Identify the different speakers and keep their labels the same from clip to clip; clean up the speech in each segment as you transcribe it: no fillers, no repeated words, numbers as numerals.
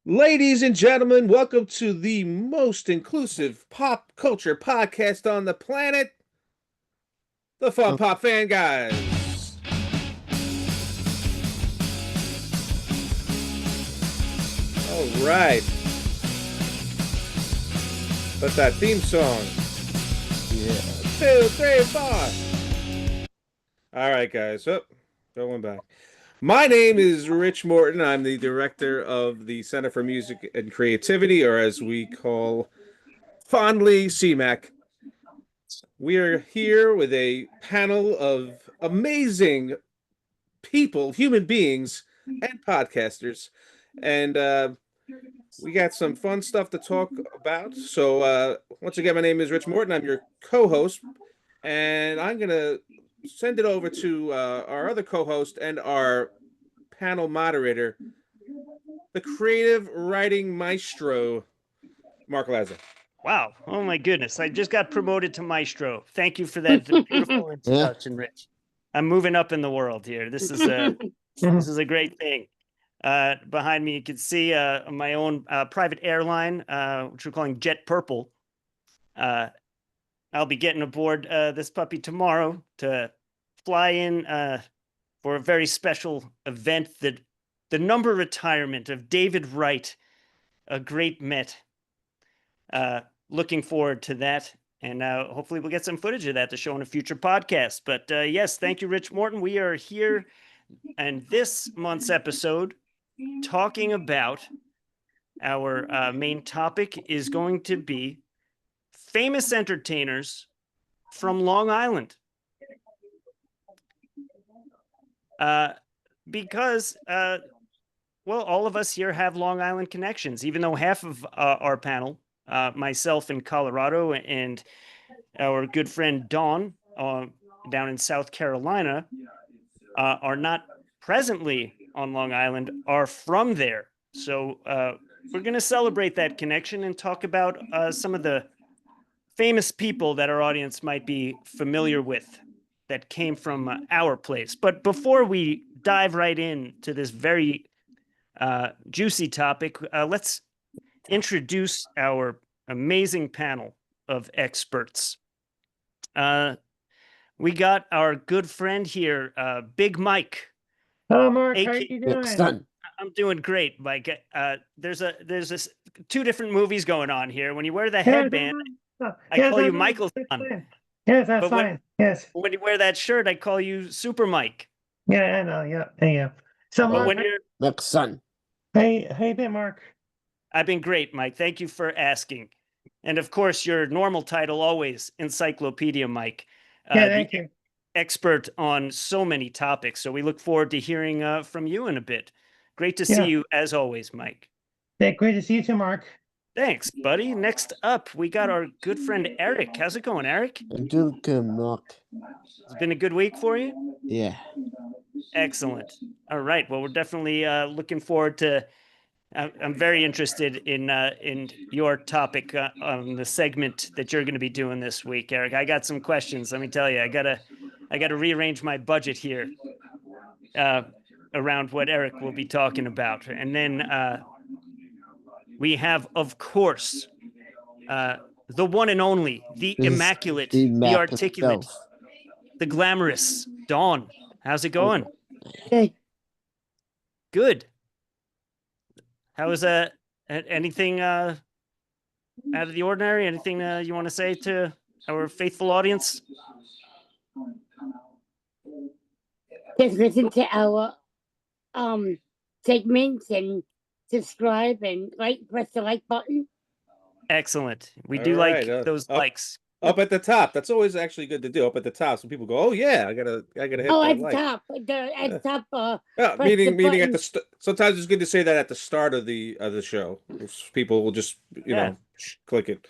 Speaker 1: Ladies and gentlemen, welcome to the most inclusive pop culture podcast on the planet, the Fun
Speaker 2: Oh,
Speaker 1: Pop Fan Guys. All right, that's that theme song.
Speaker 2: yeah.
Speaker 1: 1, 2, 3, 4. All right, guys. Oh, going back. My name is Rich Morton. I'm the director of the Center for Music and Creativity, or as we call fondly CMAC. We are here with a panel of amazing people, human beings, and podcasters. And we got some fun stuff to talk about. So, once again, my name is Rich Morton. I'm your co host. And I'm going to send it over to our other co host and our panel moderator, the creative writing maestro, Mark Lassow.
Speaker 3: Wow. Oh my goodness. I just got promoted to maestro. Thank you for that beautiful introduction, Rich. I'm moving up in the world here. This is a great thing. Behind me, you can see my own private airline, which we're calling Jet Purple. I'll be getting aboard this puppy tomorrow to fly in for a very special event, the number retirement of David Wright, a great Met. Looking forward to that. And hopefully we'll get some footage of that to show in a future podcast. But yes, thank you, Rich Morton. We are here and this month's episode talking about our main topic is going to be famous entertainers from Long Island. Because, well, all of us here have Long Island connections, even though half of our panel, myself in Colorado and our good friend Dawn down in South Carolina, are not presently on Long Island, are from there. So we're going to celebrate that connection and talk about some of the famous people that our audience might be familiar with that came from our place. But before we dive right into this very juicy topic, let's introduce our amazing panel of experts. We got our good friend here, Big Mike.
Speaker 4: Hello, Mark. How
Speaker 3: AK
Speaker 4: you
Speaker 2: Big
Speaker 4: doing?
Speaker 2: son.
Speaker 3: I'm doing great, Mike. There's two different movies going on here. When you wear the
Speaker 4: Yes,
Speaker 3: headband, I
Speaker 4: yes,
Speaker 3: call you
Speaker 4: know.
Speaker 3: Michael's
Speaker 4: That's
Speaker 3: son.
Speaker 4: fine. Yes, that's
Speaker 3: But when-
Speaker 4: fine. Yes.
Speaker 3: When you wear that shirt, I call you Super Mike.
Speaker 4: Yeah, I know. Yeah, yeah. So,
Speaker 3: But
Speaker 4: Mark,
Speaker 3: when you're,
Speaker 2: Big son.
Speaker 4: hey, how you been, Mark?
Speaker 3: I've been great, Mike. Thank you for asking. And of course, your normal title always, Encyclopedia Mike.
Speaker 4: Yeah,
Speaker 3: The
Speaker 4: thank you.
Speaker 3: expert on so many topics. So we look forward to hearing from you in a bit. Great to see
Speaker 4: Yeah.
Speaker 3: you as always, Mike.
Speaker 4: Yeah, great to see you too, Mark.
Speaker 3: Thanks, buddy. Next up, we got our good friend Eric. How's it going, Eric?
Speaker 2: I'm doing good, Mark.
Speaker 3: It's been a good week for you?
Speaker 2: Yeah.
Speaker 3: Excellent. All right. Well, we're definitely looking forward to. I'm very interested in your topic on the segment that you're going to be doing this week, Eric. I got some questions. Let me tell you, I gotta rearrange my budget here around what Eric will be talking about, and then we have, of course, the one and only, the
Speaker 2: This is
Speaker 3: immaculate,
Speaker 2: the
Speaker 3: the
Speaker 2: map
Speaker 3: articulate,
Speaker 2: itself.
Speaker 3: the glamorous Dawn. How's it going?
Speaker 2: Hey.
Speaker 3: Good. How is anything out of the ordinary? Anything you want to say to our faithful audience?
Speaker 5: Just listen to our segments and subscribe and press the like button.
Speaker 3: Excellent. We
Speaker 1: All
Speaker 3: do
Speaker 1: right,
Speaker 3: like those likes.
Speaker 1: Up at the top. That's always actually good to do. Up at the top, so people go, "Oh yeah, I gotta hit
Speaker 5: Oh,
Speaker 1: that
Speaker 5: at the
Speaker 1: like."
Speaker 5: top. At the top.
Speaker 1: Yeah,
Speaker 5: press the
Speaker 1: meaning at
Speaker 5: button.
Speaker 1: the sometimes it's good to say that at the start of the show. People will just click it.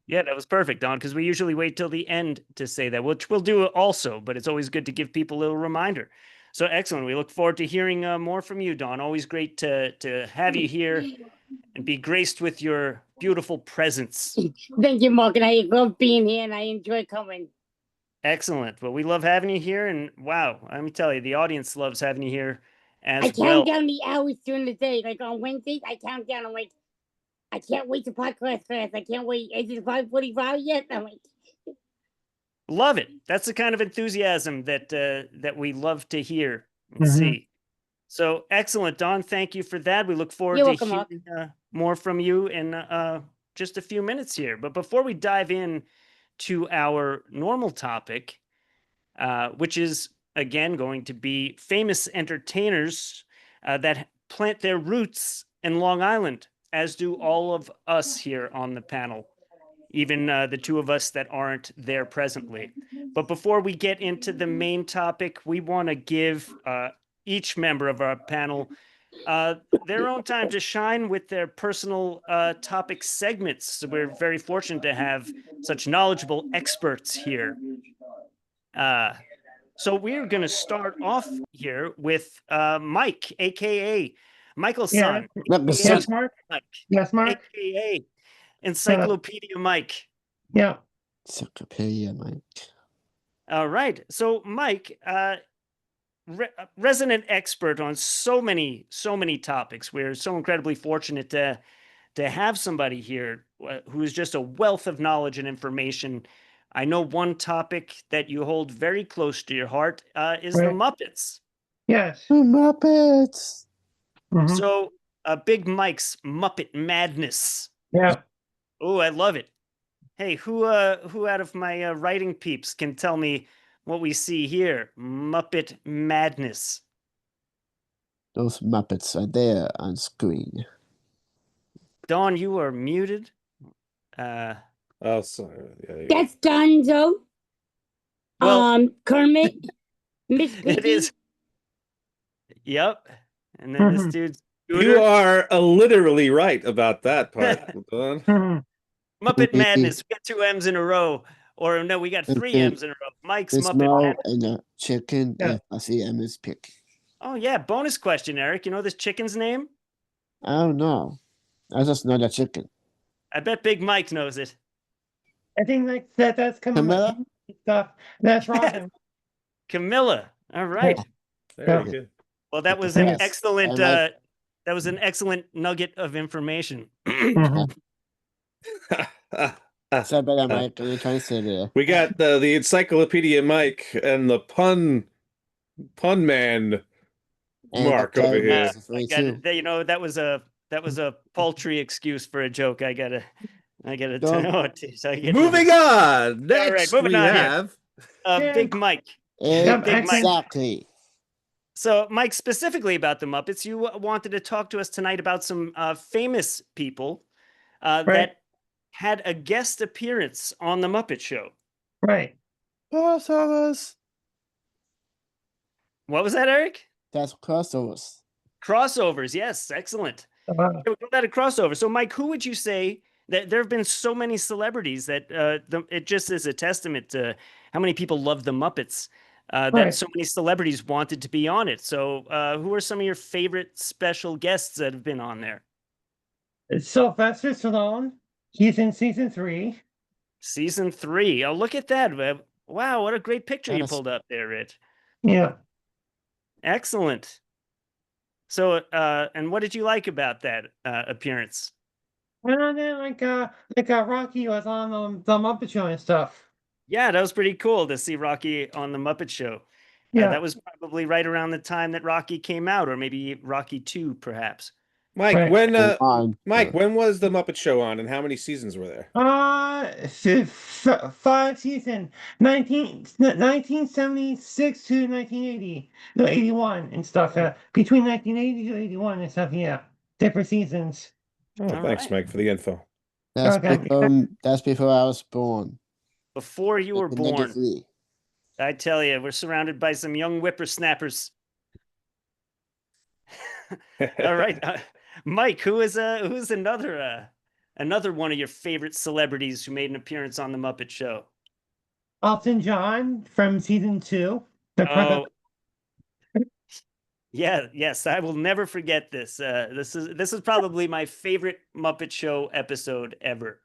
Speaker 3: Yeah, that was perfect, Don, because we usually wait till the end to say that, which we'll do also, but it's always good to give people a little reminder. So excellent. We look forward to hearing more from you, Don. Always great to have you here and be graced with your beautiful presence.
Speaker 5: Thank you, Mark, and I love being here and I enjoy coming.
Speaker 3: Excellent. Well, we love having you here, and wow, let me tell you, the audience loves having you here as
Speaker 5: I
Speaker 3: well.
Speaker 5: count down the hours during the day. Like on Wednesdays, I count down. I'm like, I can't wait to podcast class. I can't wait. Is it 5:45 yet? I'm like,
Speaker 3: Love it. That's the kind of enthusiasm that we love to hear and
Speaker 4: Mhm.
Speaker 3: see. So excellent, Don. Thank you for that. We look forward
Speaker 5: You're
Speaker 3: to
Speaker 5: welcome, Mark.
Speaker 3: hearing more from you in just a few minutes here. But before we dive in to our normal topic, which is again going to be famous entertainers that plant their roots in Long Island, as do all of us here on the panel, even the two of us that aren't there presently. But before we get into the main topic, we want to give each member of our panel their own time to shine with their personal topic segments. So we're very fortunate to have such knowledgeable experts here. So we're going to start off here with Mike, aka Michael
Speaker 4: Yeah.
Speaker 3: Son,
Speaker 2: Let me
Speaker 3: aka
Speaker 2: see.
Speaker 4: Yes, Mark.
Speaker 3: Mike,
Speaker 4: Yes, Mark.
Speaker 3: aka Encyclopedia Mike.
Speaker 4: Yeah.
Speaker 2: Encyclopedia, Mike.
Speaker 3: All right. So Mike, resident expert on so many topics. We're so incredibly fortunate to have somebody here who is just a wealth of knowledge and information. I know one topic that you hold very close to your heart is the
Speaker 4: Right.
Speaker 3: Muppets.
Speaker 4: Yes.
Speaker 2: The Muppets.
Speaker 4: Mhm.
Speaker 3: So, Big Mike's Muppet Madness.
Speaker 4: Yeah.
Speaker 3: Oh, I love it. Hey, who out of my writing peeps can tell me what we see here? Muppet Madness.
Speaker 2: Those Muppets are there on screen.
Speaker 3: Dawn, you are muted.
Speaker 1: Oh, sorry. Yeah, there you
Speaker 5: that's Gonzo.
Speaker 3: Well,
Speaker 5: Kermit, Miss Piggy.
Speaker 3: it is. Yep. And then this
Speaker 4: Mhm.
Speaker 3: dude's
Speaker 1: go.
Speaker 3: Scooter.
Speaker 1: You are literally right about that part. Don.
Speaker 4: Mhm.
Speaker 3: Muppet
Speaker 2: Mhm.
Speaker 3: Madness. We got 2 M's in a row. Or no, we got 3
Speaker 2: Okay.
Speaker 3: M's in a row. Mike's
Speaker 2: There's
Speaker 3: Muppet
Speaker 2: Mo
Speaker 3: Madness.
Speaker 2: and the chicken.
Speaker 4: Yeah.
Speaker 2: If I see Emma's pick.
Speaker 3: Oh yeah, bonus question, Eric. You know this chicken's name?
Speaker 2: I don't know. I just know the chicken.
Speaker 3: I bet Big Mike knows it.
Speaker 4: I think like that's coming
Speaker 2: Camilla?
Speaker 4: stuff. That's Robin.
Speaker 3: Camilla. All right.
Speaker 1: Very
Speaker 4: Yeah.
Speaker 1: good.
Speaker 3: Well, that was
Speaker 2: Yes.
Speaker 3: an excellent
Speaker 2: And I-
Speaker 3: that was an excellent nugget of information.
Speaker 4: Mhm.
Speaker 2: So better, Mike. What are you trying to say there?
Speaker 1: We got the Encyclopedia Mike and the pun man
Speaker 2: And
Speaker 1: Mark
Speaker 2: the
Speaker 1: over
Speaker 2: guy
Speaker 1: here.
Speaker 2: was
Speaker 3: I
Speaker 2: free
Speaker 3: got
Speaker 2: too.
Speaker 3: it. You know, that was a paltry excuse for a joke. I gotta
Speaker 2: Don't-
Speaker 3: tell it. So I get
Speaker 1: Moving on. Next,
Speaker 3: moving
Speaker 1: we
Speaker 3: on here.
Speaker 1: have
Speaker 3: Big Mike.
Speaker 4: Yeah,
Speaker 3: Big Mike.
Speaker 2: Exactly.
Speaker 3: So, Mike, specifically about the Muppets, you wanted to talk to us tonight about some famous people
Speaker 4: Right.
Speaker 3: that had a guest appearance on the Muppet Show.
Speaker 4: Right.
Speaker 2: Crossovers.
Speaker 3: What was that, Eric?
Speaker 2: That's crossovers.
Speaker 3: Crossovers. Yes, excellent.
Speaker 4: Uh,
Speaker 3: We call that a crossover. So, Mike, who would you say that there have been so many celebrities that it just is a testament to how many people love the Muppets that
Speaker 4: Right.
Speaker 3: so many celebrities wanted to be on it. So, who are some of your favorite special guests that have been on there?
Speaker 4: Sylvester Stallone. He's in season 3.
Speaker 3: Season 3. Oh, look at that. Wow, what a great picture you
Speaker 2: Yes.
Speaker 3: pulled up there, Rich.
Speaker 4: Yeah.
Speaker 3: Excellent. So, and what did you like about that appearance?
Speaker 4: And then Rocky was on the Muppet Show and stuff.
Speaker 3: Yeah, that was pretty cool to see Rocky on the Muppet Show.
Speaker 4: Yeah.
Speaker 3: That was probably right around the time that Rocky came out, or maybe Rocky 2, perhaps.
Speaker 1: Mike.
Speaker 4: Right.
Speaker 1: When
Speaker 2: Hold on.
Speaker 1: Mike, when was the Muppet Show on, and how many seasons were there?
Speaker 4: 5 season, 1976 to 1980, no, 81 and stuff. Between 1980 to 81 and stuff. Yeah, different seasons.
Speaker 1: Oh,
Speaker 3: All
Speaker 1: thanks,
Speaker 3: right.
Speaker 1: Mike, for the info.
Speaker 2: That's
Speaker 4: Okay.
Speaker 2: that's before I was born.
Speaker 3: Before you were born,
Speaker 2: Negatively.
Speaker 3: I tell you, we're surrounded by some young whippersnappers. All right, Mike, who's another one of your favorite celebrities who made an appearance on the Muppet Show?
Speaker 4: Elton John from season 2.
Speaker 3: Oh, yeah, yes, I will never forget this. This is probably my favorite Muppet Show episode ever.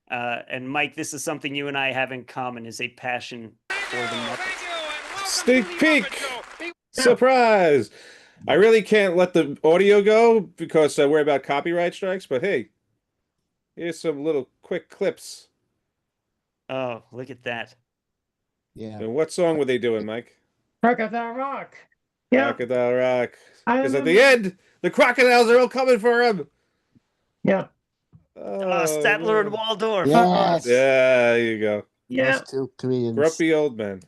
Speaker 3: And Mike, this is something you and I have in common: is a passion for the Muppets.
Speaker 1: Sneak peek! Surprise! I really can't let the audio go because I worry about copyright strikes, but hey, here's some little quick clips.
Speaker 3: Oh, look at that.
Speaker 2: Yeah.
Speaker 1: And what song were they doing, Mike?
Speaker 4: Crocodile Rock. Yeah,
Speaker 1: Crocodile Rock.
Speaker 4: I
Speaker 1: Because at
Speaker 4: remember.
Speaker 1: the end, the crocodiles are all coming for him.
Speaker 4: Yeah.
Speaker 1: Oh,
Speaker 3: Statler and
Speaker 1: man.
Speaker 3: Waldorf.
Speaker 2: Yes.
Speaker 1: Yeah, there you go.
Speaker 4: Yeah.
Speaker 2: Those two comedians.
Speaker 1: Grumpy old man.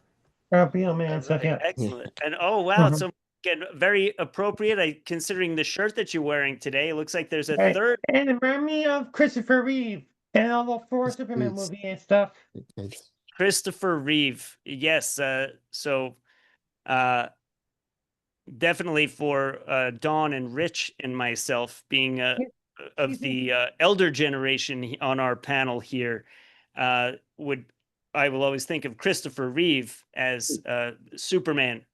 Speaker 4: Real man
Speaker 3: All
Speaker 4: stuff.
Speaker 3: right,
Speaker 4: Yeah.
Speaker 3: excellent. And oh wow,
Speaker 4: Mhm.
Speaker 3: so again, very appropriate. Considering the shirt that you're wearing today, it looks like there's a
Speaker 4: Right.
Speaker 3: third.
Speaker 4: And it reminded me of Christopher Reeve and all the four Superman
Speaker 2: It's-
Speaker 4: movie and stuff.
Speaker 2: it's-
Speaker 3: Christopher Reeve. Yes. So uh, definitely for Dawn and Rich and myself being of the elder generation on our panel here, would I will always think of Christopher Reeve as Superman.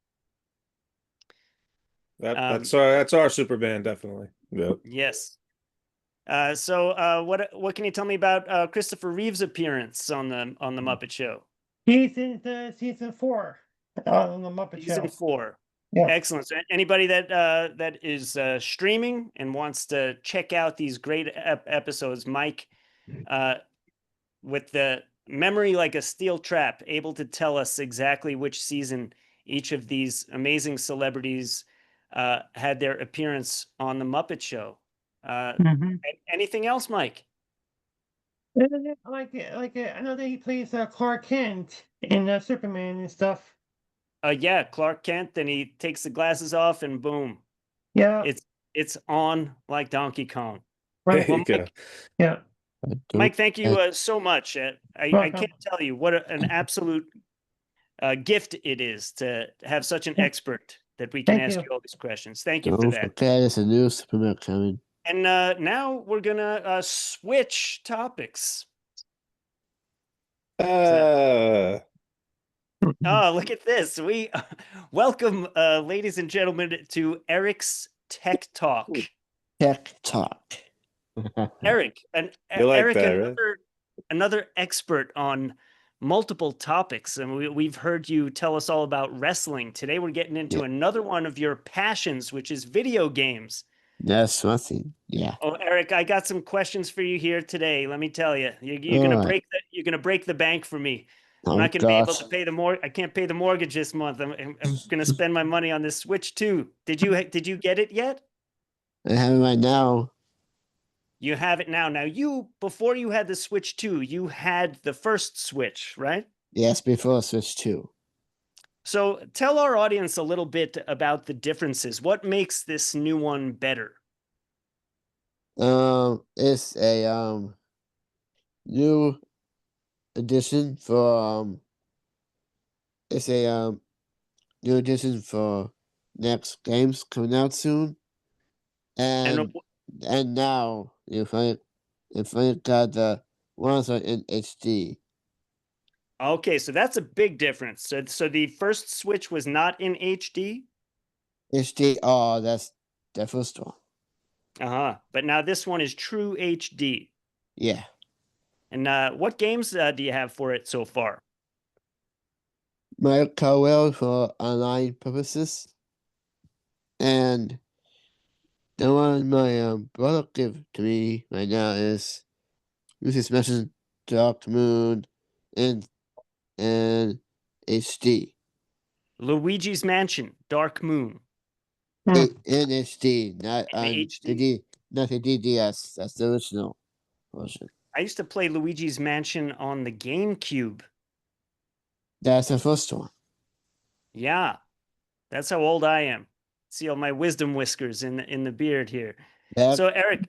Speaker 1: That's our Superman, definitely. Yep.
Speaker 3: Yes. So what can you tell me about Christopher Reeve's appearance on the Muppet Show?
Speaker 4: He's in the season 4 on the Muppet
Speaker 3: Season
Speaker 4: Show.
Speaker 3: 4.
Speaker 4: Yeah.
Speaker 3: Excellent. So anybody that is streaming and wants to check out these great episodes, Mike, with the memory like a steel trap, able to tell us exactly which season each of these amazing celebrities had their appearance on the Muppet Show.
Speaker 4: Mhm.
Speaker 3: Anything else, Mike?
Speaker 4: I know that he plays Clark Kent in Superman and stuff.
Speaker 3: Yeah, Clark Kent. Then he takes the glasses off, and boom,
Speaker 4: Yeah.
Speaker 3: it's on like Donkey Kong.
Speaker 1: There
Speaker 4: Right.
Speaker 1: you
Speaker 3: Well,
Speaker 1: go.
Speaker 3: Mike,
Speaker 4: Yeah.
Speaker 3: Mike, thank you so much. I
Speaker 4: Welcome.
Speaker 3: can't tell you what an absolute gift it is to have such an expert that we can
Speaker 4: Thank
Speaker 3: ask
Speaker 4: you.
Speaker 3: you all these questions. Thank you for
Speaker 2: Don't
Speaker 3: that.
Speaker 2: forget, it's a new Superman coming.
Speaker 3: And now we're gonna switch topics.
Speaker 1: Uh,
Speaker 3: Oh, look at this. We welcome, ladies and gentlemen, to Eric's Tech Talk.
Speaker 2: Tech Talk.
Speaker 3: Eric,
Speaker 1: You like
Speaker 3: Eric,
Speaker 1: that, right?
Speaker 3: another expert on multiple topics, and we've heard you tell us all about wrestling. Today, we're getting into
Speaker 2: Yeah.
Speaker 3: another one of your passions, which is video games.
Speaker 2: That's one thing. Yeah.
Speaker 3: Oh, Eric, I got some questions for you here today. Let me tell you, you're gonna
Speaker 2: Alright.
Speaker 3: you're gonna break the bank for me. I'm
Speaker 2: Oh
Speaker 3: not gonna be able
Speaker 2: gosh.
Speaker 3: to pay I can't pay the mortgage this month. I'm gonna spend my money on this Switch too. Did you get it yet?
Speaker 2: I have it right now.
Speaker 3: You have it now. Now before you had the Switch 2, you had the first Switch, right?
Speaker 2: Yes, before Switch 2.
Speaker 3: So tell our audience a little bit about the differences. What makes this new one better?
Speaker 2: It's a new edition for it's a new edition for next games coming out soon.
Speaker 3: And
Speaker 2: And now if I got the ones are in HD.
Speaker 3: okay, so that's a big difference. So the first Switch was not in HD?
Speaker 2: HD, oh, that's the first one.
Speaker 3: Uh-huh. But now this one is true HD.
Speaker 2: Yeah.
Speaker 3: And what games do you have for it so far?
Speaker 2: My Cowell for online purposes. And the one my brother gave to me right now is Lucy's Mission Dark Moon and HD.
Speaker 3: Luigi's Mansion, Dark Moon.
Speaker 2: In HD, not
Speaker 3: In
Speaker 2: on
Speaker 3: HD?
Speaker 2: not the DDS. That's the original version.
Speaker 3: I used to play Luigi's Mansion on the GameCube.
Speaker 2: That's the first one.
Speaker 3: Yeah, that's how old I am. See all my wisdom whiskers in the beard here.
Speaker 2: That,
Speaker 3: So Eric,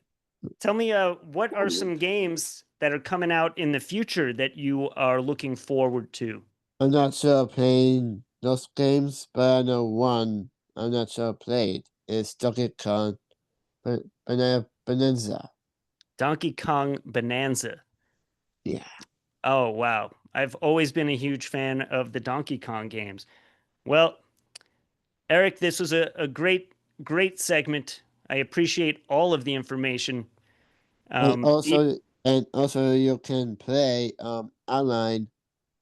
Speaker 3: tell me what are some games that are coming out in the future that you are looking forward to?
Speaker 2: I'm not sure playing those games, but I know one I'm not sure played. It's Donkey Kong Bonanza.
Speaker 3: Donkey Kong Bonanza.
Speaker 2: Yeah.
Speaker 3: Oh, wow. I've always been a huge fan of the Donkey Kong games. Well, Eric, this was a great segment. I appreciate all of the information.
Speaker 2: And also you can play online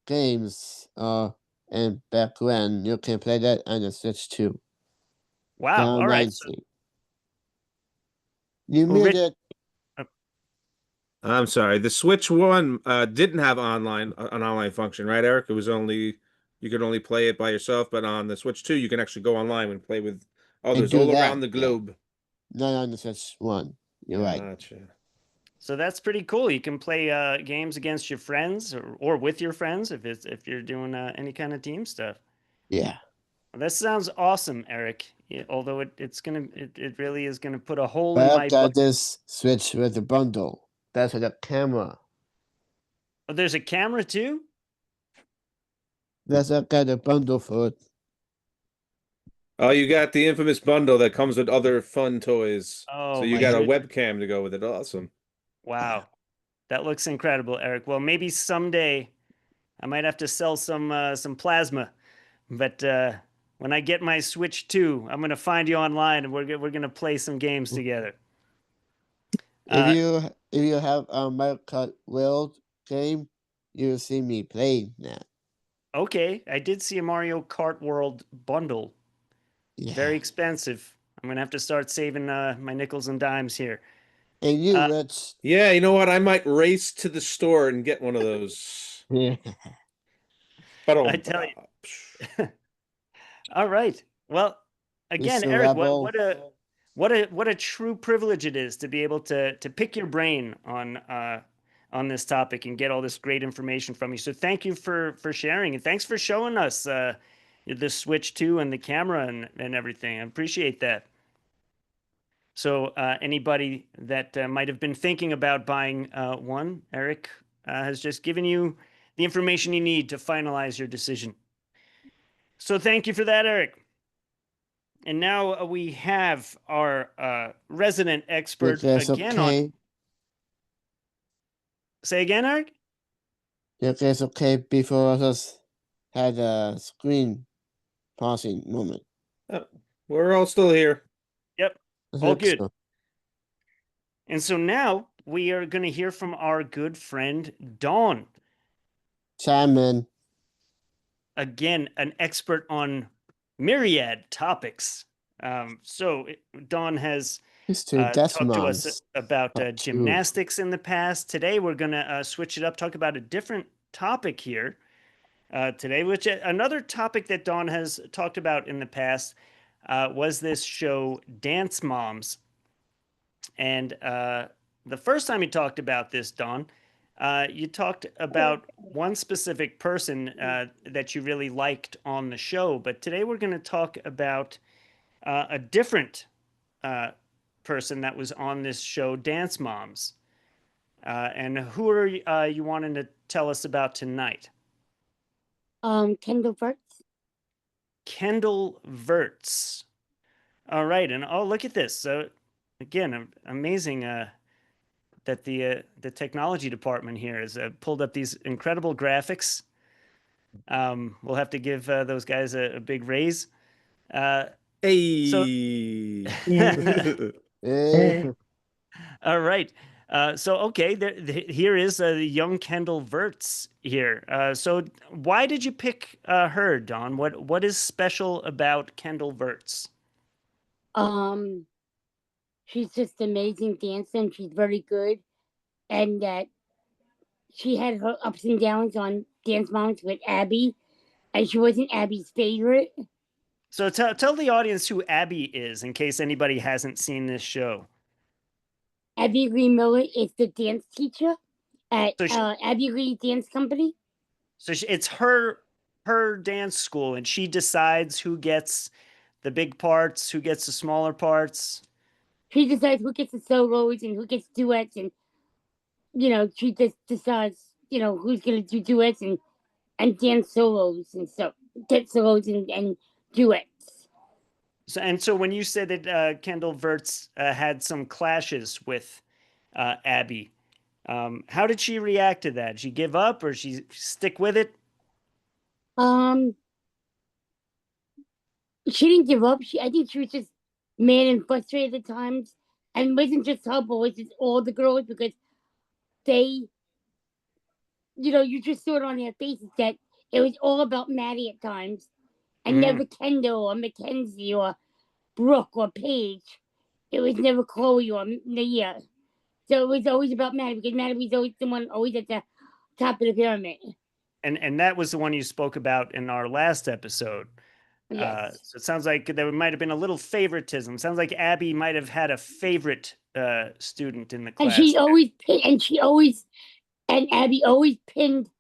Speaker 2: games and back when you can play that on the Switch too.
Speaker 3: Wow.
Speaker 2: Channel
Speaker 3: All right. So,
Speaker 2: 19. You
Speaker 3: well, Rich,
Speaker 2: muted.
Speaker 1: I'm sorry. The Switch One didn't have an online function, right, Eric? It was only you could only play it by yourself, but on the Switch 2, you can actually go online and play with others
Speaker 2: do
Speaker 1: all
Speaker 2: that,
Speaker 1: around the
Speaker 2: yeah.
Speaker 1: globe.
Speaker 2: Not on the Switch 1. You're right.
Speaker 1: Gotcha.
Speaker 3: so that's pretty cool. You can play games against your friends or with your friends if you're doing any kind of team stuff.
Speaker 2: Yeah.
Speaker 3: Well, that sounds awesome, Eric. Yeah, although it really is gonna put a hole
Speaker 2: But
Speaker 3: in
Speaker 2: I've
Speaker 3: my
Speaker 2: got
Speaker 3: butt.
Speaker 2: this Switch with a bundle. That's with a camera.
Speaker 3: Oh, there's a camera too?
Speaker 2: That's I've got a bundle for it.
Speaker 1: Oh, you got the infamous bundle that comes with other fun toys.
Speaker 3: Oh
Speaker 1: So you
Speaker 3: my
Speaker 1: got a
Speaker 3: goodness.
Speaker 1: webcam to go with it. Awesome.
Speaker 3: Wow. That looks incredible, Eric. Well, maybe someday I might have to sell some plasma, but when I get my Switch 2, I'm gonna find you online and we're gonna play some games together.
Speaker 2: If you have a Mario Kart World game, you'll see me playing that.
Speaker 3: Okay, I did see a Mario Kart World bundle.
Speaker 2: Yeah.
Speaker 3: Very expensive. I'm gonna have to start saving my nickels and dimes here.
Speaker 2: And you,
Speaker 3: Uh,
Speaker 2: Rich.
Speaker 1: Yeah, you know what? I might race to the store and get one of those.
Speaker 2: Yeah.
Speaker 3: I tell you. All right. Well, again,
Speaker 2: Mr.
Speaker 3: Eric,
Speaker 2: Rebel.
Speaker 3: what a true privilege it is to be able to pick your brain on this topic and get all this great information from you. So thank you for sharing and thanks for showing us the Switch 2 and the camera and everything. I appreciate that. So anybody that might have been thinking about buying one, Eric has just given you the information you need to finalize your decision. So thank you for that, Eric. And now we have our resident expert
Speaker 2: It's
Speaker 3: again on.
Speaker 2: okay.
Speaker 3: Say again, Eric?
Speaker 2: It's okay before I just had a screen pausing moment.
Speaker 1: We're all still here.
Speaker 3: Yep,
Speaker 2: I
Speaker 3: all
Speaker 2: think
Speaker 3: good.
Speaker 2: so.
Speaker 3: And so now we are going to hear from our good friend Dawn.
Speaker 2: Simon.
Speaker 3: Again, an expert on myriad topics. Dawn has
Speaker 2: Mr.
Speaker 3: talked to us
Speaker 2: Desmond's
Speaker 3: about
Speaker 2: part 2.
Speaker 3: gymnastics in the past. Today, we're going to switch it up, talk about a different topic here today, which another topic that Dawn has talked about in the past was this show, Dance Moms. And the first time you talked about this, Dawn, you talked about one specific person that you really liked on the show. But today we're going to talk about a different person that was on this show, Dance Moms. And who are you wanting to tell us about tonight?
Speaker 5: Kendall Furtz.
Speaker 3: Kendall Verts. All right, and oh, look at this. So, again, amazing that the technology department here has pulled up these incredible graphics. We'll have to give those guys a big raise.
Speaker 1: Hey.
Speaker 2: Eh,
Speaker 3: All right. Okay, here is the young Kendall Verts here. So why did you pick her, Don? What is special about Kendall Verts?
Speaker 5: She's just amazing dancer and she's very good. And that she had her ups and downs on Dance Moms with Abby, and she wasn't Abby's favorite.
Speaker 3: So tell the audience who Abby is, in case anybody hasn't seen this show.
Speaker 5: Abby Lee Miller is the dance teacher at
Speaker 3: So
Speaker 5: Abby Lee Dance Company.
Speaker 3: It's her dance school, and she decides who gets the big parts, who gets the smaller parts.
Speaker 5: She decides who gets the solos and who gets duets, and she just decides who's gonna do duets and dance solos and stuff, get solos and duets.
Speaker 3: So when you said that Kendall Verts had some clashes with Abby, how did she react to that? Did she give up or she stick with it?
Speaker 5: She didn't give up. I think she was just mad and frustrated at times, and it wasn't just her boys; it's all the girls because they, you just saw it on their faces that it was all about Maddie at times, and never Kendall or Mackenzie or Brooke or Paige. It was never Chloe or Nia. So it was always about Maddie because Maddie was always the one always at the top of the pyramid.
Speaker 3: And that was the one you spoke about in our last episode.
Speaker 5: Yes.
Speaker 3: So it sounds like there might have been a little favoritism. Sounds like Abby might have had a favorite student in the class.
Speaker 5: And Abby always pinned,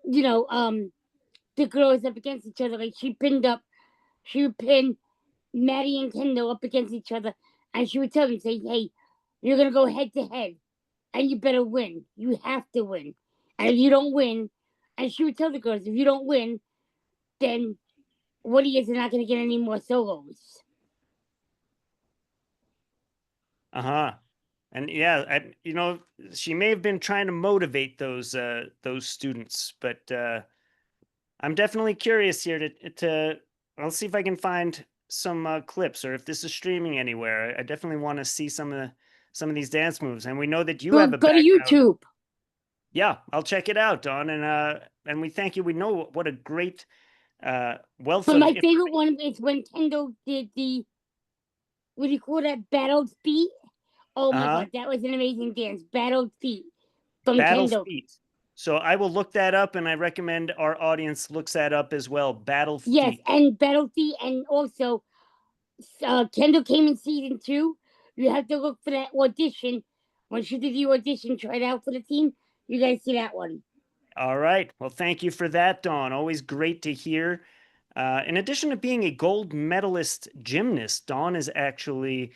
Speaker 5: the girls up against each other. Like she would pin Maddie and Kendall up against each other, and she would tell them, say, "Hey, you're gonna go head to head, and you better win. You have to win. And if you don't win," and she would tell the girls, "If you don't win, then Woody is not gonna get any more solos."
Speaker 3: And yeah, she may have been trying to motivate those students, but I'm definitely curious here to I'll see if I can find some clips, or if this is streaming anywhere. I definitely want to see some of these dance moves, and we know that you have a
Speaker 5: go to YouTube.
Speaker 3: Yeah, I'll check it out, Dawn, and we thank you. We know what a great wealth.
Speaker 5: But my favorite one is when Kendall did the, what do you call that, battle feet? Oh my God, that was an amazing dance. Battle feet from Kendall.
Speaker 3: Feet. So I will look that up, and I recommend our audience looks that up as well. Battle feet.
Speaker 5: Yes, and battle feet, and also Kendall came in season 2. You have to look for that audition. When she did the audition, tried out for the team, you guys see that one.
Speaker 3: All right. Well, thank you for that, Dawn. Always great to hear. In addition to being a gold medalist gymnast, Dawn is actually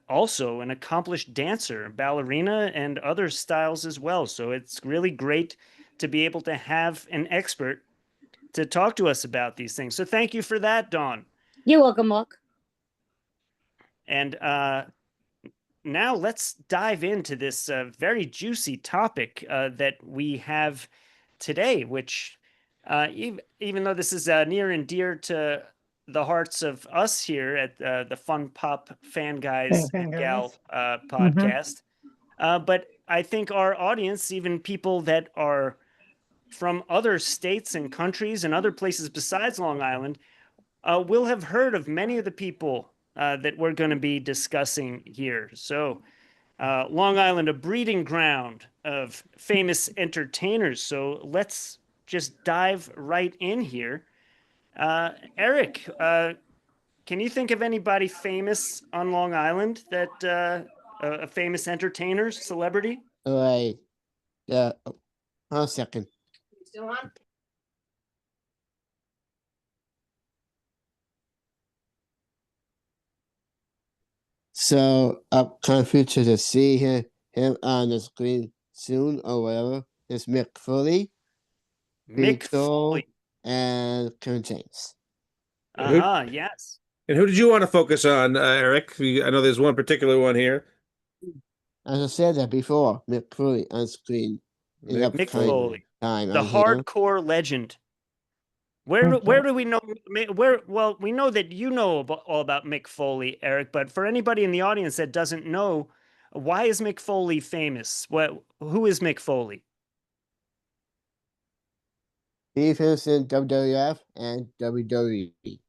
Speaker 3: also an accomplished dancer, ballerina, and other styles as well. So it's really great to be able to have an expert to talk to us about these things. So thank you for that, Dawn.
Speaker 5: You're welcome, Mark.
Speaker 3: And now let's dive into this very juicy topic that we have today, which even though this is near and dear to the hearts of us here at the Fun Pop Fan Guys and Gal podcast, but I think our audience, even people that are from other states and countries and other places besides Long Island, will have heard of many of the people that we're going to be discussing here. So Long Island, a breeding ground of famous entertainers. So let's just dive right in here. Eric, can you think of anybody famous on Long Island that a famous entertainer, celebrity?
Speaker 2: Right. Yeah. 1 second.
Speaker 5: Still on?
Speaker 2: So I'm confident to see him on the screen soon or whatever. It's Mick Foley,
Speaker 3: Mick Foley,
Speaker 2: and Kevin James.
Speaker 3: Yes.
Speaker 1: And who did you want to focus on, Eric? I know there's one particular one here.
Speaker 2: As I said that before, Mick Foley on screen.
Speaker 3: Mick Foley, the hardcore legend. Where do we know well, we know that you know all about Mick Foley, Eric, but for anybody in the audience that doesn't know, why is Mick Foley famous? Who is Mick Foley?
Speaker 2: He's famous in WWF and WWE.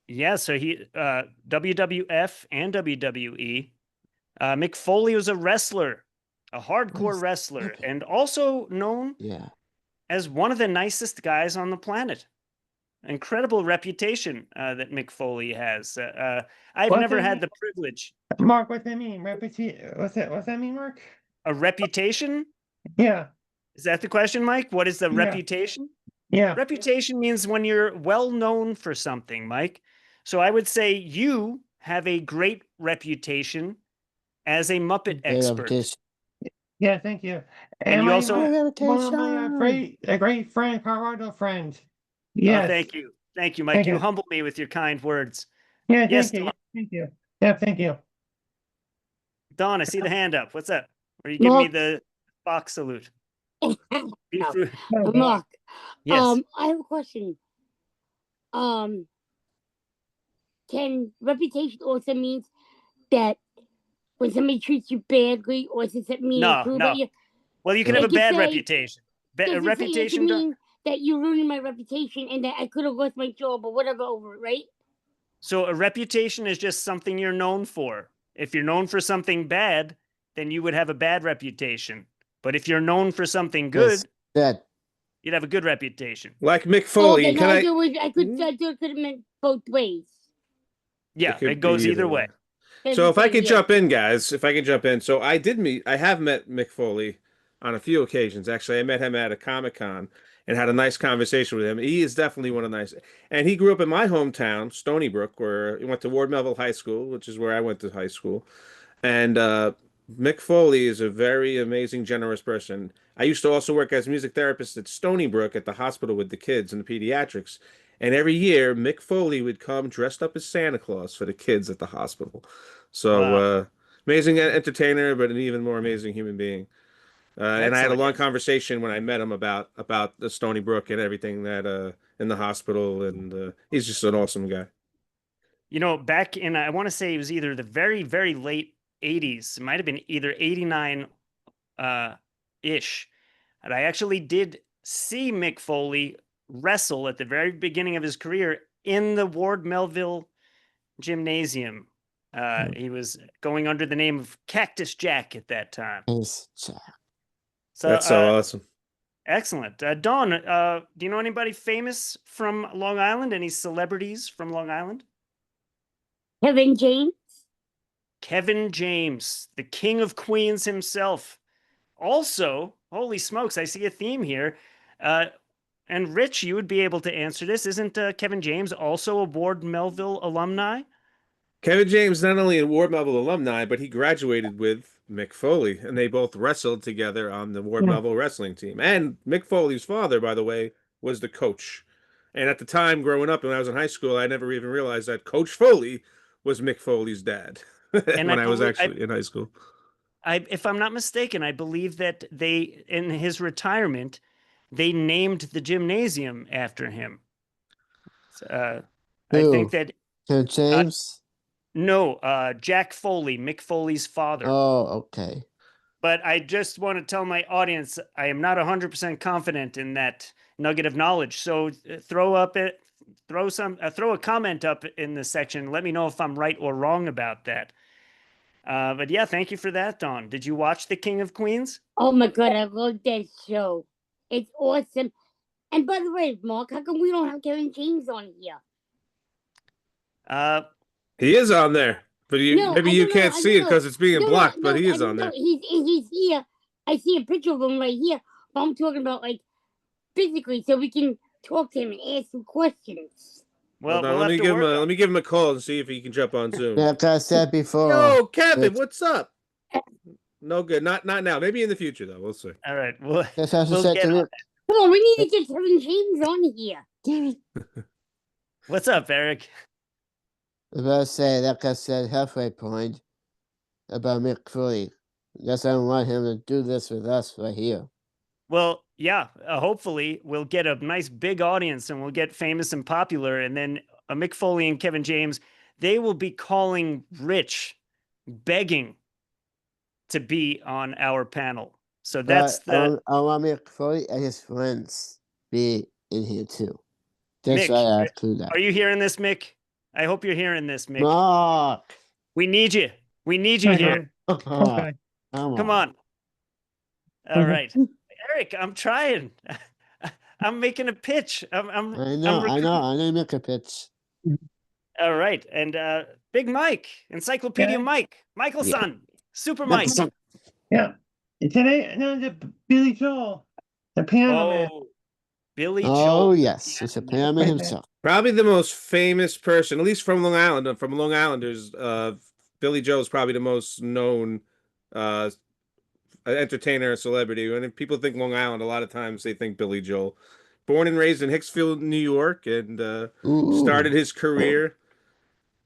Speaker 3: Yeah, so he WWF and WWE. Mick Foley was a wrestler, a hardcore wrestler, and also known as one of the nicest guys on the planet. Incredible reputation that Mick Foley has. I've never had the privilege.
Speaker 4: Mark, what's that mean? What's that mean, Mark?
Speaker 3: A reputation?
Speaker 4: Yeah.
Speaker 3: Is that the question, Mike? What is the reputation?
Speaker 4: Yeah.
Speaker 3: Reputation means when you're well known for something, Mike. So I would say you have a great reputation as a Muppet expert.
Speaker 4: Yeah, thank you.
Speaker 3: And you also
Speaker 4: a great friend, Colorado friend. Yes.
Speaker 3: Thank you, Mike. You humble me with your kind words.
Speaker 4: Yeah, thank you. Yeah, thank you.
Speaker 3: Dawn, I see the hand up. What's up? Or you give me the Fox salute?
Speaker 5: Mark.
Speaker 3: Yes.
Speaker 5: I have a question. Can reputation also means that when somebody treats you badly, or does it mean
Speaker 3: no. Well, you can have a bad reputation. A reputation
Speaker 5: mean that you ruined my reputation and that I could have lost my job or whatever over it, right?
Speaker 3: So a reputation is just something you're known for. If you're known for something bad, then you would have a bad reputation. But if you're known for something
Speaker 2: It's
Speaker 3: good,
Speaker 2: that.
Speaker 3: you'd have a good reputation.
Speaker 1: Like Mick
Speaker 5: Oh,
Speaker 1: Foley.
Speaker 5: okay,
Speaker 1: Can
Speaker 5: no,
Speaker 1: I?
Speaker 5: so I could,
Speaker 1: Hmm?
Speaker 5: it could have meant both ways.
Speaker 3: Yeah,
Speaker 1: could
Speaker 3: it goes
Speaker 1: be
Speaker 3: either way.
Speaker 1: So if I could
Speaker 5: Yeah.
Speaker 1: jump in, guys, if I could jump in. So I have met Mick Foley on a few occasions. Actually, I met him at a Comic-Con and had a nice conversation with him. He is definitely one of the nice, and he grew up in my hometown, Stony Brook, where he went to Ward Melville High School, which is where I went to high school. And Mick Foley is a very amazing, generous person. I used to also work as a music therapist at Stony Brook at the hospital with the kids and the pediatrics. And every year, Mick Foley would come dressed up as Santa Claus for the kids at the hospital. So,
Speaker 3: Wow.
Speaker 1: amazing entertainer, but an even more amazing human being. And I had a
Speaker 3: Excellent.
Speaker 1: long conversation when I met him about the Stony Brook and everything that in the hospital, and he's just an awesome guy.
Speaker 3: You know, back in, I want to say it was either the very, very late 80s, it might have been either 89 ish. And I actually did see Mick Foley wrestle at the very beginning of his career in the Ward Melville gymnasium. He was going under the name of Cactus Jack at that time.
Speaker 2: It's Jack.
Speaker 3: So
Speaker 1: That's so awesome.
Speaker 3: excellent. Dawn, do you know anybody famous from Long Island? Any celebrities from Long Island?
Speaker 5: Kevin James.
Speaker 3: Kevin James, the King of Queens himself. Also, holy smokes, I see a theme here. And Rich, you would be able to answer this. Isn't Kevin James also a Ward Melville alumni?
Speaker 1: Kevin James, not only a Ward Melville alumni, but he graduated with Mick Foley, and they both wrestled together on the Ward Melville wrestling team. And Mick Foley's father, by the way, was the coach. And at the time, growing up, when I was in high school, I never even realized that Coach Foley was Mick Foley's dad
Speaker 3: And
Speaker 1: when I was actually in high school.
Speaker 3: If I'm not mistaken, I believe that they, in his retirement, they named the gymnasium after him. I think that
Speaker 2: Kevin James.
Speaker 3: no, Jack Foley, Mick Foley's father.
Speaker 2: Oh, okay.
Speaker 3: But I just want to tell my audience I am not 100% confident in that nugget of knowledge. So throw a comment up in the section. Let me know if I'm right or wrong about that. But yeah, thank you for that, Dawn. Did you watch The King of Queens?
Speaker 5: Oh my god, I love that show. It's awesome. And by the way, Mark, how come we don't have Kevin James on here?
Speaker 1: He is on there, but maybe you can't see it because it's being blocked, but he is on there.
Speaker 5: He's here. I see a picture of him right here. But I'm talking about like physically, so we can talk to him and ask some questions.
Speaker 3: Well,
Speaker 1: let me give him a call and see if he can jump on Zoom.
Speaker 2: Like I said before.
Speaker 1: Yo, Kevin, what's up? No good. Not now. Maybe in the future though. We'll see.
Speaker 3: All right.
Speaker 5: Come on, we need to get Kevin James on here.
Speaker 3: What's up, Eric?
Speaker 2: I was about to say, like I said, halfway point about Mick Foley. Guess I don't want him to do this with us right here.
Speaker 3: Well, yeah. Hopefully, we'll get a nice big audience and we'll get famous and popular. And then Mick Foley and Kevin James, they will be calling Rich, begging to be on our panel. So that's
Speaker 2: I want Mick Foley and his friends be in here too. That's
Speaker 3: Mick,
Speaker 2: why I have to that.
Speaker 3: Are you hearing this, Mick? I hope you're hearing this, Mick.
Speaker 2: Mark!
Speaker 3: We need you. We need you here.
Speaker 4: Okay.
Speaker 3: Come on. All right. Eric, I'm trying. I'm making a pitch.
Speaker 2: I know, make a pitch.
Speaker 3: All right. And Big Mike, Encyclopedia Mike, Michael's son, Super Mike.
Speaker 4: Yeah. Today, the Billy Joel, the piano man.
Speaker 3: Billy
Speaker 2: Oh,
Speaker 3: Joel.
Speaker 2: yes. It's a piano man himself.
Speaker 1: Probably the most famous person, at least from Long Island, from Long Islanders. Billy Joel is probably the most known entertainer or celebrity. When people think Long Island, a lot of times they think Billy Joel. Born and raised in Hicksfield, New York, and started his career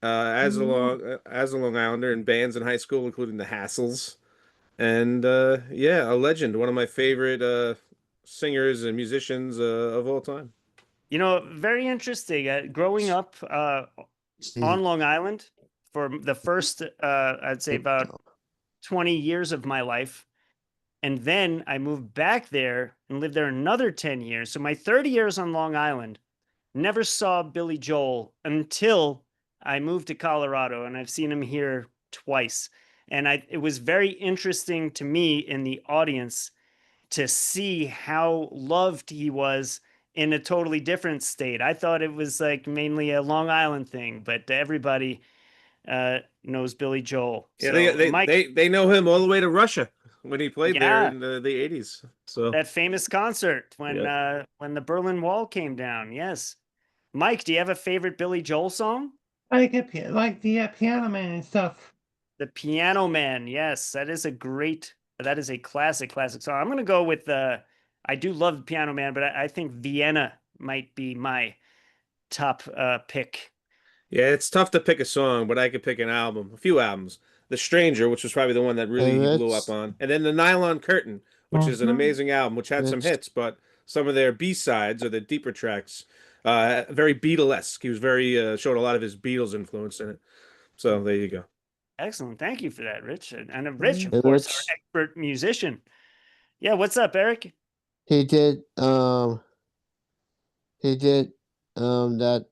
Speaker 1: as a Long Islander in bands in high school, including the Hassles. And a legend, one of my favorite singers and musicians of all time.
Speaker 3: You know, very interesting. Growing up on Long Island for the first, I'd say about 20 years of my life. And then I moved back there and lived there another 10 years. So my 30 years on Long Island, never saw Billy Joel until I moved to Colorado, and I've seen him here twice. And it was very interesting to me in the audience to see how loved he was in a totally different state. I thought it was like mainly a Long Island thing, but everybody knows Billy Joel.
Speaker 1: Yeah,
Speaker 3: So Mike,
Speaker 1: they know him all the way to Russia when he played there
Speaker 3: yeah,
Speaker 1: in the 80s. So
Speaker 3: that famous concert
Speaker 1: yeah.
Speaker 3: when the Berlin Wall came down. Yes. Mike, do you have a favorite Billy Joel song?
Speaker 4: I like the Piano Man and stuff.
Speaker 3: The Piano Man. Yes, that is a classic song. I'm gonna go with I do love Piano Man, but I think Vienna might be my top pick.
Speaker 1: Yeah, it's tough to pick a song, but I could pick an album, a few albums. The Stranger, which was probably the one that
Speaker 2: Hey,
Speaker 1: really he blew up
Speaker 2: Rich.
Speaker 1: on, and then The Nylon Curtain, which is an
Speaker 4: Mhm.
Speaker 1: amazing album, which had some
Speaker 2: Rich.
Speaker 1: hits, but some of their B-sides or the deeper tracks, very Beatlesque. He was very showed a lot of his Beatles influence in it. So there you go.
Speaker 3: Excellent. Thank you for that, Rich. And Rich, of
Speaker 2: Hey,
Speaker 3: course, our
Speaker 2: Rich.
Speaker 3: expert musician. Yeah, what's up, Eric?
Speaker 2: He did he did that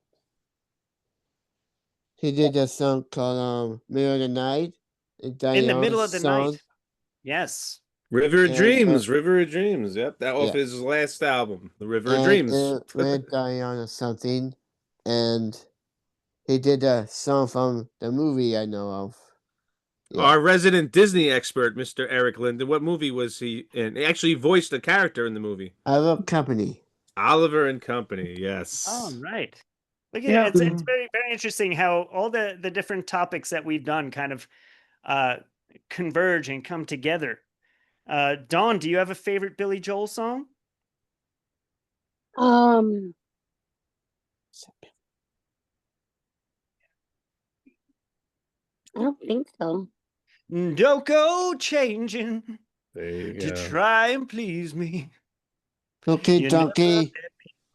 Speaker 2: he did that song called Middle of the Night. It's
Speaker 3: In the middle
Speaker 2: Diana's
Speaker 3: of the
Speaker 2: song.
Speaker 3: night. Yes.
Speaker 1: River of
Speaker 2: And
Speaker 1: Dreams, River of Dreams. Yep, that off
Speaker 2: yeah.
Speaker 1: his last album, The River of
Speaker 2: And
Speaker 1: Dreams.
Speaker 2: it went Diana something, and he did a song from the movie I know of. Yeah.
Speaker 1: Our resident Disney expert, Mr. Eric Linden. What movie was he in? He actually voiced a character in the movie.
Speaker 2: I love company.
Speaker 1: Oliver and Company.
Speaker 3: Oh,
Speaker 1: Yes.
Speaker 3: right. Look at
Speaker 4: Yeah.
Speaker 3: it's very, very interesting how all the different topics that we've done kind of converge and come together. Dawn, do you have a favorite Billy Joel song?
Speaker 5: I don't think so.
Speaker 3: Don't go changing
Speaker 1: There you
Speaker 3: to
Speaker 1: go.
Speaker 3: try and please me.
Speaker 2: Okay,
Speaker 3: You never
Speaker 2: donkey.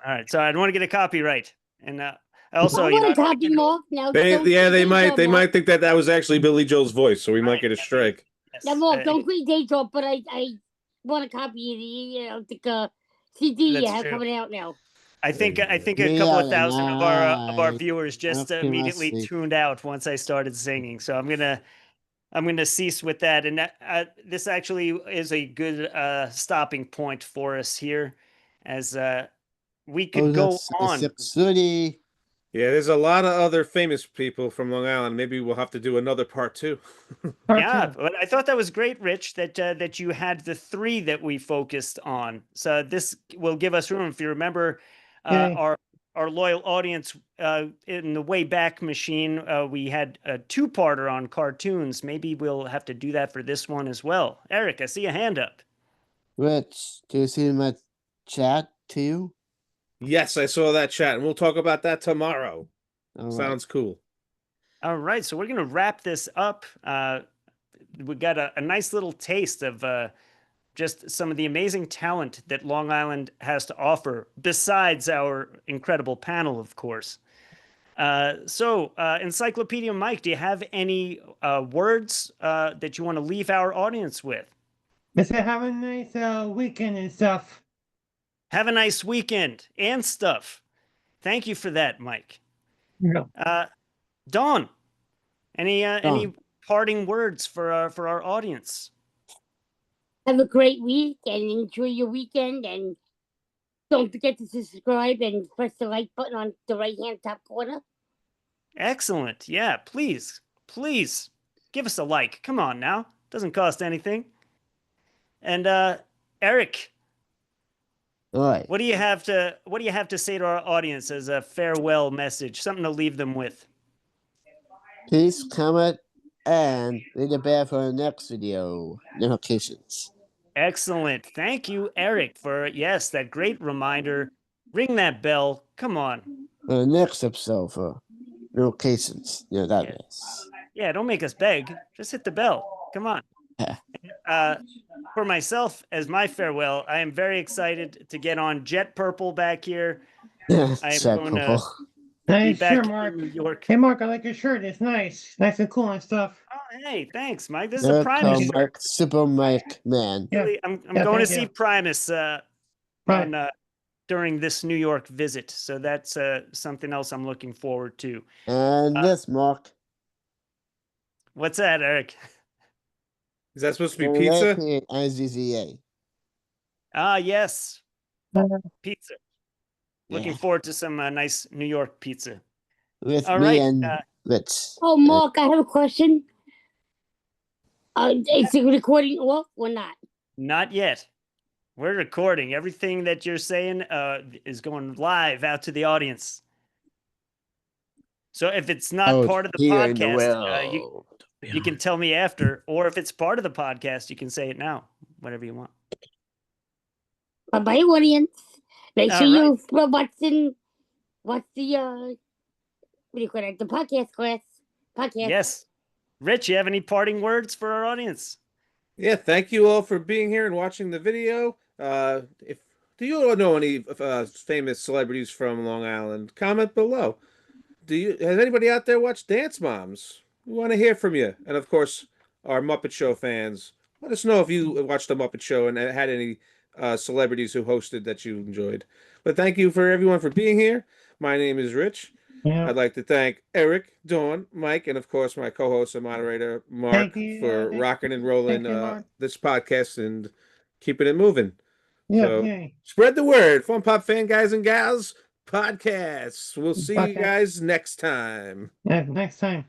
Speaker 3: All right, so I don't want to get a copyright, and
Speaker 5: I
Speaker 3: also,
Speaker 5: want
Speaker 3: I
Speaker 5: to
Speaker 3: don't wanna
Speaker 5: copy
Speaker 3: get-
Speaker 5: Mark now.
Speaker 1: They
Speaker 5: Don't
Speaker 1: they
Speaker 5: create
Speaker 1: might
Speaker 5: Mark.
Speaker 1: think that was actually Billy Joel's voice, so we might
Speaker 3: Right,
Speaker 1: get a strike.
Speaker 3: yes,
Speaker 5: Now, Mark, don't create day job, but I want to copy the CD you
Speaker 3: That's
Speaker 5: have
Speaker 3: true.
Speaker 5: coming out now.
Speaker 3: I think a
Speaker 2: Me
Speaker 3: couple of
Speaker 2: out
Speaker 3: thousand of our
Speaker 2: night.
Speaker 3: viewers just
Speaker 2: Okay,
Speaker 3: immediately
Speaker 2: Leslie.
Speaker 3: tuned out once I started singing. So I'm gonna cease with that. And this actually is a good stopping point for us here, as we could
Speaker 2: Oh,
Speaker 3: go
Speaker 2: that's
Speaker 3: on.
Speaker 2: 6:30.
Speaker 1: Yeah, there's a lot of other famous people from Long Island. Maybe we'll have to do another part 2.
Speaker 3: Yeah, but I thought that was great, Rich, that you had the 3 that we focused on. So this will give us room. If you remember,
Speaker 4: Okay.
Speaker 3: our loyal audience in the Wayback Machine, we had a 2-parter on cartoons. Maybe we'll have to do that for this one as well. Eric, I see a hand up.
Speaker 2: Rich, do you see my chat too?
Speaker 1: Yes, I saw that chat, and we'll talk about that tomorrow.
Speaker 2: All right.
Speaker 1: Sounds cool.
Speaker 3: All right, so we're gonna wrap this up. We got a nice little taste of just some of the amazing talent that Long Island has to offer, besides our incredible panel, of course. So, Encyclopedia Mike, do you have any words that you want to leave our audience with?
Speaker 4: Let's have a nice weekend and stuff.
Speaker 3: Have a nice weekend and stuff. Thank you for that, Mike.
Speaker 4: Yeah.
Speaker 3: Dawn, any
Speaker 2: Dawn.
Speaker 3: parting words for our audience?
Speaker 5: Have a great week and enjoy your weekend. And don't forget to subscribe and press the like button on the right-hand top corner.
Speaker 3: Excellent. Yeah, please give us a like. Come on now. Doesn't cost anything. And Eric,
Speaker 2: All right.
Speaker 3: what do you have to say to our audience as a farewell message? Something to leave them with.
Speaker 2: Please comment and ring the bell for the next video notifications.
Speaker 3: Excellent. Thank you, Eric, for that great reminder. Ring that bell. Come on.
Speaker 2: For the next episode for notifications. Yeah, that
Speaker 3: Yeah.
Speaker 2: is.
Speaker 3: Yeah, don't make us beg. Just hit the bell. Come on. For myself, as my farewell, I am very excited to get on Jet Purple back here. I'm going to be
Speaker 4: Nice
Speaker 3: back
Speaker 4: shirt,
Speaker 3: in
Speaker 4: Mark.
Speaker 3: New York.
Speaker 4: Hey, Mark, I like your shirt. It's nice and cool and stuff.
Speaker 3: Oh, hey, thanks, Mike. This is a Primus shirt.
Speaker 2: Super Mike Man.
Speaker 4: Yeah.
Speaker 3: Really, I'm
Speaker 4: Yeah,
Speaker 3: going to
Speaker 4: thank
Speaker 3: see
Speaker 4: you.
Speaker 3: Primus
Speaker 4: Right.
Speaker 3: on during this New York visit. So that's something else I'm looking forward to.
Speaker 2: And this, Mark.
Speaker 3: What's that, Eric?
Speaker 1: Is that supposed to be pizza?
Speaker 2: IZZA.
Speaker 3: Ah, yes. Pizza. Looking
Speaker 2: Yeah.
Speaker 3: forward to some nice New York pizza.
Speaker 2: With
Speaker 3: All
Speaker 2: me
Speaker 3: right.
Speaker 2: and Rich.
Speaker 5: Oh, Mark, I have a question. Is the recording off or not?
Speaker 3: Not yet. We're recording. Everything that you're saying is going live out to the audience. So if it's not part of the
Speaker 2: Here in the
Speaker 3: podcast,
Speaker 2: world.
Speaker 3: you can tell me after, or if it's part of the podcast, you can say it now, whatever you want.
Speaker 5: Bye, audience. Make sure
Speaker 3: All right.
Speaker 5: you watch the what do you call it? The podcast class. Podcast.
Speaker 3: Yes. Rich, you have any parting words for our audience?
Speaker 1: Yeah, thank you all for being here and watching the video. If do you all know any famous celebrities from Long Island? Comment below. Has anybody out there watched Dance Moms? We want to hear from you. And of course, our Muppet Show fans, let us know if you watched the Muppet Show and had any celebrities who hosted that you enjoyed. But thank you for everyone for being here. My name is Rich.
Speaker 4: Yeah.
Speaker 1: I'd like to thank Eric, Dawn, Mike, and of course my co-host and moderator Mark
Speaker 4: Thank you,
Speaker 1: for
Speaker 4: thank-
Speaker 1: rocking and rolling
Speaker 4: thank you, Mark.
Speaker 1: this podcast and keeping it moving.
Speaker 4: Yeah,
Speaker 1: So
Speaker 4: yay.
Speaker 1: spread the word, Fun Pop Fan Guys and Gals podcasts. We'll see you
Speaker 4: Podcast.
Speaker 1: guys next time.
Speaker 4: Yeah, next time.